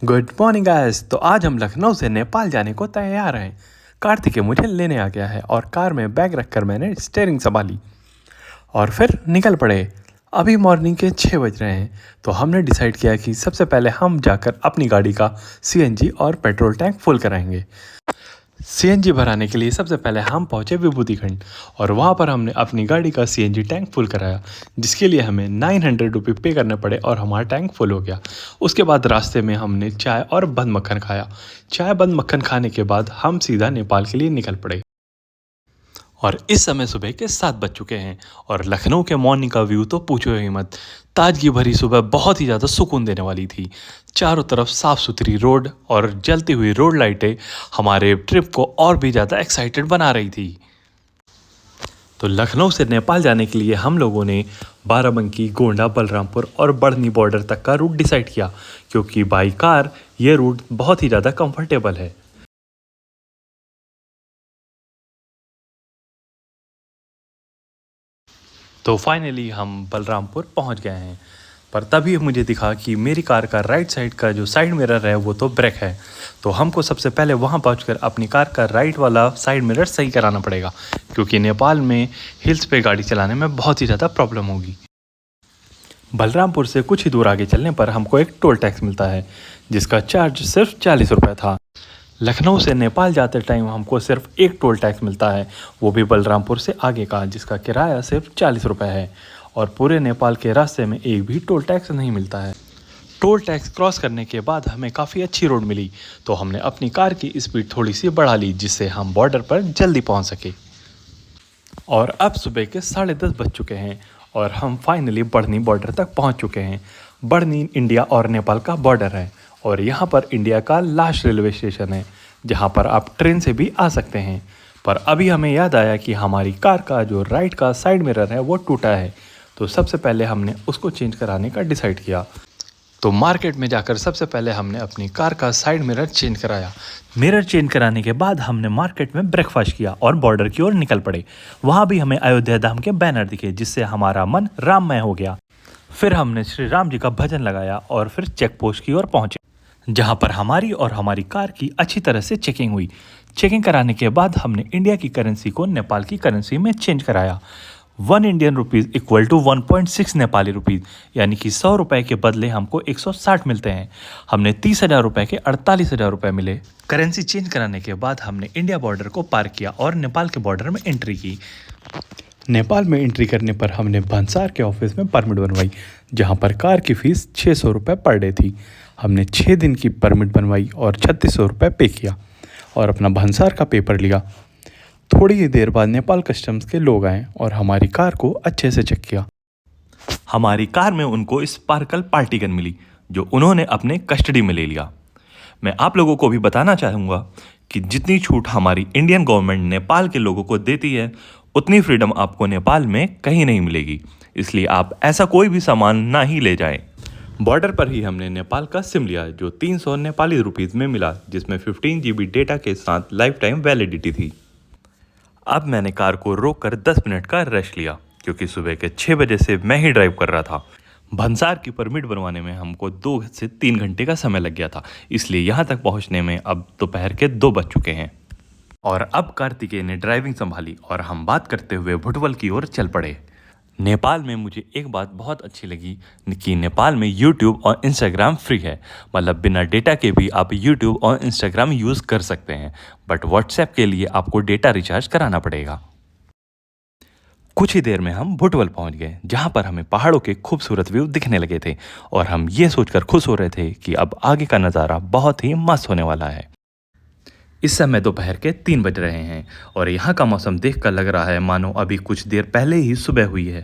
Good morning guys. तो आज हम लखनऊ से नेपाल जाने को तैयार हैं। कार्तिकेय मुझे लेने आ गया है और कार में बैग रखकर मैंने स्टीयरिंग संभाली और फिर निकल पड़े। अभी मॉर्निंग के 6 बज रहे हैं। तो हमने डिसाइड किया कि सबसे पहले हम जाकर अपनी गाड़ी का सीएनजी और पेट्रोल टैंक फुल कराएंगे। सीएनजी भराने के लिए सबसे पहले हम पहुंचे विभूतिखंड और वहां पर हमने अपनी गाड़ी का सीएनजी टैंक फुल कराया, जिसके लिए हमें 900 रुपये पे करने पड़े और हमारा टैंक फुल हो गया। उसके बाद रास्ते में हमने चाय और बंद मक्खन खाया। चाय बंद मक्खन खाने के बाद हम सीधा नेपाल के लिए निकल पड़े और इस समय सुबह के 7 बज चुके हैं और लखनऊ के मॉर्निंग का व्यू तो पूछो ही मत। ताजगी भरी सुबह बहुत ही ज़्यादा सुकून देने वाली थी। चारों तरफ साफ़ सुथरी रोड और जलती हुई रोड लाइटें हमारे ट्रिप को और भी ज़्यादा एक्साइटेड बना रही थी। तो लखनऊ से नेपाल जाने के लिए हम लोगों ने बाराबंकी, गोंडा, बलरामपुर और बढ़नी बॉर्डर तक का रूट डिसाइड किया, क्योंकि बाई कार ये रूट बहुत ही ज़्यादा कंफर्टेबल है। तो फाइनली हम बलरामपुर पहुंच गए हैं, पर तभी मुझे दिखा कि मेरी कार का राइट साइड का जो साइड मिरर है वो तो ब्रेक है। तो हमको सबसे पहले वहां पहुंचकर अपनी कार का राइट वाला साइड मिरर सही कराना पड़ेगा, क्योंकि नेपाल में हिल्स पे गाड़ी चलाने में बहुत ही ज़्यादा प्रॉब्लम होगी। बलरामपुर से कुछ ही दूर आगे चलने पर हमको एक टोल टैक्स मिलता है, जिसका चार्ज सिर्फ 40 रुपये था। लखनऊ से नेपाल जाते टाइम हमको सिर्फ एक टोल टैक्स मिलता है, वो भी बलरामपुर से आगे का, जिसका किराया सिर्फ 40 रुपये है और पूरे नेपाल के रास्ते में एक भी टोल टैक्स नहीं मिलता है। टोल टैक्स क्रॉस करने के बाद हमें काफ़ी अच्छी रोड मिली, तो हमने अपनी कार की स्पीड थोड़ी सी बढ़ा ली, जिससे हम बॉर्डर पर जल्दी पहुंच सके। और अब सुबह के 10:30 बज चुके हैं और हम फाइनली बढ़नी बॉर्डर तक पहुंच चुके हैं। बढ़नी इंडिया और नेपाल का बॉर्डर है और यहाँ पर इंडिया का लास्ट रेलवे स्टेशन है, जहाँ पर आप ट्रेन से भी आ सकते हैं। पर अभी हमें याद आया कि हमारी कार का जो राइट का साइड मिरर है वो टूटा है, तो सबसे पहले हमने उसको चेंज कराने का डिसाइड किया। तो मार्केट में जाकर सबसे पहले हमने अपनी कार का साइड मिरर चेंज कराया। मिरर चेंज कराने के बाद हमने मार्केट में ब्रेकफास्ट किया और बॉर्डर की ओर निकल पड़े। वहाँ भी हमें अयोध्या धाम के बैनर दिखे, जिससे हमारा मन राममय हो गया। फिर हमने श्री राम जी का भजन लगाया और फिर चेक पोस्ट की ओर पहुंचे, जहां पर हमारी और हमारी कार की अच्छी तरह से चेकिंग हुई। चेकिंग कराने के बाद हमने इंडिया की करेंसी को नेपाल की करेंसी में चेंज कराया। 1 Indian rupees equal to 1.6 Nepali rupees, यानी कि 100 रुपये के बदले हमको 160 मिलते हैं। हमने 30,000 रुपये के 48,000 रुपये मिले। करेंसी चेंज कराने के बाद हमने इंडिया बॉर्डर को पार किया और नेपाल के बॉर्डर में एंट्री की। नेपाल में एंट्री करने पर हमने भंसार के ऑफिस में परमिट बनवाई, जहां पर कार की फ़ीस 600 रुपये पर डे थी। हमने 6 दिन की परमिट बनवाई और 3600 रुपये पे किया और अपना भंसार का पेपर लिया। थोड़ी ही देर बाद नेपाल कस्टम्स के लोग आए और हमारी कार को अच्छे से चेक किया। हमारी कार में उनको स्पार्कल पार्टी गन मिली, जो उन्होंने अपने कस्टडी में ले लिया। मैं आप लोगों को भी बताना चाहूँगा कि जितनी छूट हमारी इंडियन गवर्नमेंट नेपाल के लोगों को देती है, उतनी फ्रीडम आपको नेपाल में कहीं नहीं मिलेगी। इसलिए आप ऐसा कोई भी सामान ना ही ले जाएं। बॉर्डर पर ही हमने नेपाल का सिम लिया, जो 300 नेपाली रुपीज़ में मिला, जिसमें 15 GB डेटा के साथ लाइफ टाइम वैलिडिटी थी। अब मैंने कार को रोक कर 10 मिनट का रेस्ट लिया, क्योंकि सुबह के 6 बजे से मैं ही ड्राइव कर रहा था। भंसार की परमिट बनवाने में हमको 2 से 3 घंटे का समय लग गया था, इसलिए यहाँ तक पहुँचने में अब दोपहर के 2 बज चुके हैं। और अब कार्तिकेय ने ड्राइविंग संभाली और हम बात करते हुए भुटवल की ओर चल पड़े। नेपाल में मुझे एक बात बहुत अच्छी लगी कि नेपाल में YouTube और Instagram फ्री है, मतलब बिना डेटा के भी आप YouTube और Instagram यूज़ कर सकते हैं। बट WhatsApp के लिए आपको डेटा रिचार्ज कराना पड़ेगा। कुछ ही देर में हम भुटवल पहुंच गए, जहां पर हमें पहाड़ों के खूबसूरत व्यू दिखने लगे थे और हम ये सोचकर खुश हो रहे थे कि अब आगे का नज़ारा बहुत ही मस्त होने वाला है। इस समय दोपहर के 3 बज रहे हैं और यहाँ का मौसम देखकर लग रहा है मानो अभी कुछ देर पहले ही सुबह हुई है।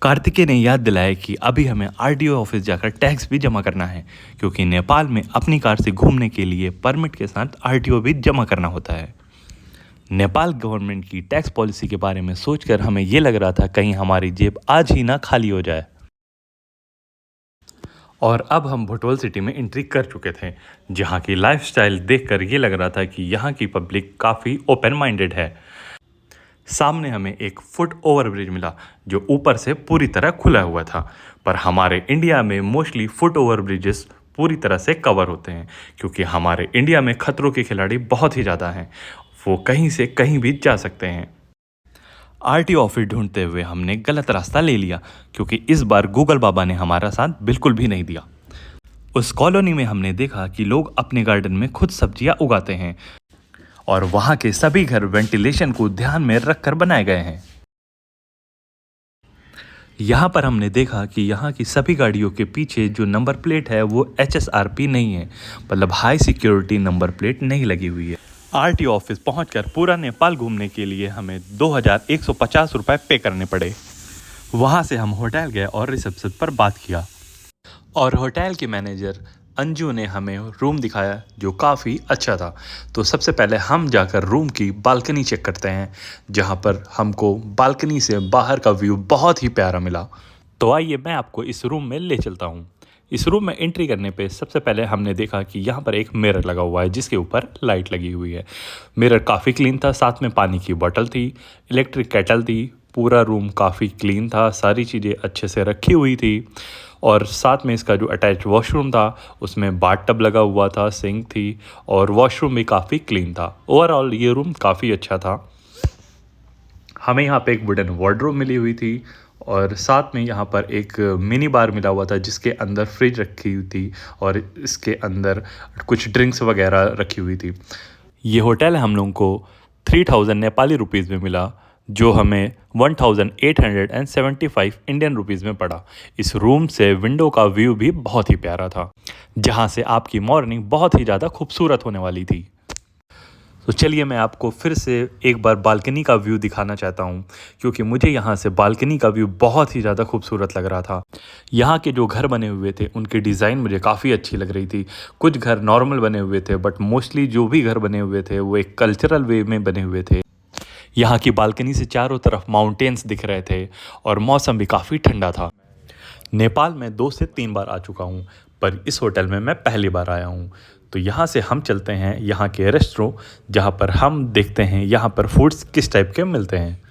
कार्तिकेय ने याद दिलाया कि अभी हमें आरटीओ ऑफिस जाकर टैक्स भी जमा करना है, क्योंकि नेपाल में अपनी कार से घूमने के लिए परमिट के साथ आरटीओ भी जमा करना होता है। नेपाल गवर्नमेंट की टैक्स पॉलिसी के बारे में सोचकर हमें ये लग रहा था कहीं हमारी जेब आज ही ना खाली हो जाए। और अब हम भुटवल सिटी में एंट्री कर चुके थे, जहाँ की लाइफस्टाइल देखकर ये लग रहा था कि यहाँ की पब्लिक काफ़ी ओपन माइंडेड है। सामने हमें एक फुट ओवरब्रिज मिला, जो ऊपर से पूरी तरह खुला हुआ था, पर हमारे इंडिया में मोस्टली फुट ओवरब्रिजेस पूरी तरह से कवर होते हैं, क्योंकि हमारे इंडिया में खतरों के खिलाड़ी बहुत ही ज़्यादा हैं। वो कहीं से कहीं भी जा सकते हैं। आरटीओ ऑफिस ढूंढते हुए हमने गलत रास्ता ले लिया, क्योंकि इस बार गूगल बाबा ने हमारा साथ बिल्कुल भी नहीं दिया। उस कॉलोनी में हमने देखा कि लोग अपने गार्डन में खुद सब्जियां उगाते हैं और वहां के सभी घर वेंटिलेशन को ध्यान में रखकर बनाए गए हैं। यहाँ पर हमने देखा कि यहाँ की सभी गाड़ियों के पीछे जो नंबर प्लेट है वो HSRP नहीं है, मतलब हाई सिक्योरिटी नंबर प्लेट नहीं लगी हुई है। आरटीओ ऑफिस पहुंचकर पूरा नेपाल घूमने के लिए हमें 2150 रुपये पे करने पड़े। वहाँ से हम होटल गए और रिसेप्शन पर बात किया और होटल के मैनेजर अंजू ने हमें रूम दिखाया जो काफ़ी अच्छा था। तो सबसे पहले हम जाकर रूम की बालकनी चेक करते हैं, जहाँ पर हमको बालकनी से बाहर का व्यू बहुत ही प्यारा मिला। तो आइए मैं आपको इस रूम में ले चलता हूँ। इस रूम में एंट्री करने पे सबसे पहले हमने देखा कि यहाँ पर एक मिरर लगा हुआ है जिसके ऊपर लाइट लगी हुई है। मिरर काफ़ी क्लीन था, साथ में पानी की बोतल थी, इलेक्ट्रिक केटल थी। पूरा रूम काफ़ी क्लीन था, सारी चीज़ें अच्छे से रखी हुई थी और साथ में इसका जो अटैच वॉशरूम था उसमें बाथ टब लगा हुआ था, सिंक थी और वॉशरूम भी काफ़ी क्लीन था। ओवरऑल ये रूम काफ़ी अच्छा था। हमें यहाँ पे एक वुडन वार्डरोब मिली हुई थी और साथ में यहाँ पर एक मिनी बार मिला हुआ था जिसके अंदर फ्रिज रखी हुई थी और इसके अंदर कुछ ड्रिंक्स वगैरह रखी हुई थी। ये होटल हम लोगों को 3000 नेपाली रुपीज़ में मिला, जो हमें 1875 इंडियन रुपीज़ में पड़ा। इस रूम से विंडो का व्यू भी बहुत ही प्यारा था, जहाँ से आपकी मॉर्निंग बहुत ही ज़्यादा खूबसूरत होने वाली थी। तो चलिए मैं आपको फिर से एक बार बालकनी का व्यू दिखाना चाहता हूँ, क्योंकि मुझे यहाँ से बालकनी का व्यू बहुत ही ज़्यादा खूबसूरत लग रहा था। यहाँ के जो घर बने हुए थे उनकी डिज़ाइन मुझे काफ़ी अच्छी लग रही थी। कुछ घर नॉर्मल बने हुए थे, बट मोस्टली जो भी घर बने हुए थे वो एक कल्चरल वे में बने हुए थे। यहाँ की बालकनी से चारों तरफ माउंटेन्स दिख रहे थे और मौसम भी काफ़ी ठंडा था। नेपाल में 2 से 3 बार आ चुका हूँ, पर इस होटल में मैं पहली बार आया हूँ। तो यहाँ से हम चलते हैं यहाँ के रेस्टोरेंट, जहाँ पर हम देखते हैं यहाँ पर फूड्स किस टाइप के मिलते हैं।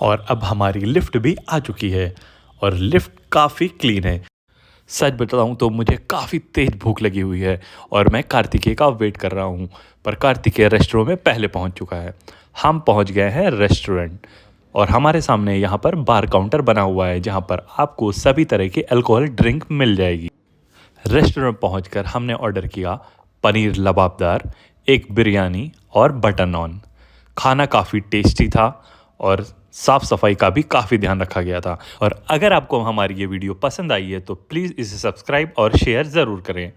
और अब हमारी लिफ्ट भी आ चुकी है और लिफ्ट काफ़ी क्लीन है। सच बताऊँ तो मुझे काफ़ी तेज़ भूख लगी हुई है और मैं कार्तिकेय का वेट कर रहा हूँ, पर कार्तिकेय रेस्टोरेंट में पहले पहुँच चुका है। हम पहुँच गए हैं रेस्टोरेंट और हमारे सामने यहाँ पर बार काउंटर बना हुआ है, जहाँ पर आपको सभी तरह की अल्कोहल ड्रिंक मिल जाएगी। रेस्टोरेंट पहुंचकर हमने ऑर्डर किया पनीर लबाबदार, एक बिरयानी और बटर नान। खाना काफ़ी टेस्टी था और साफ़ सफाई का भी काफ़ी ध्यान रखा गया था। और अगर आपको हमारी ये वीडियो पसंद आई है तो प्लीज़ इसे सब्सक्राइब और शेयर ज़रूर करें।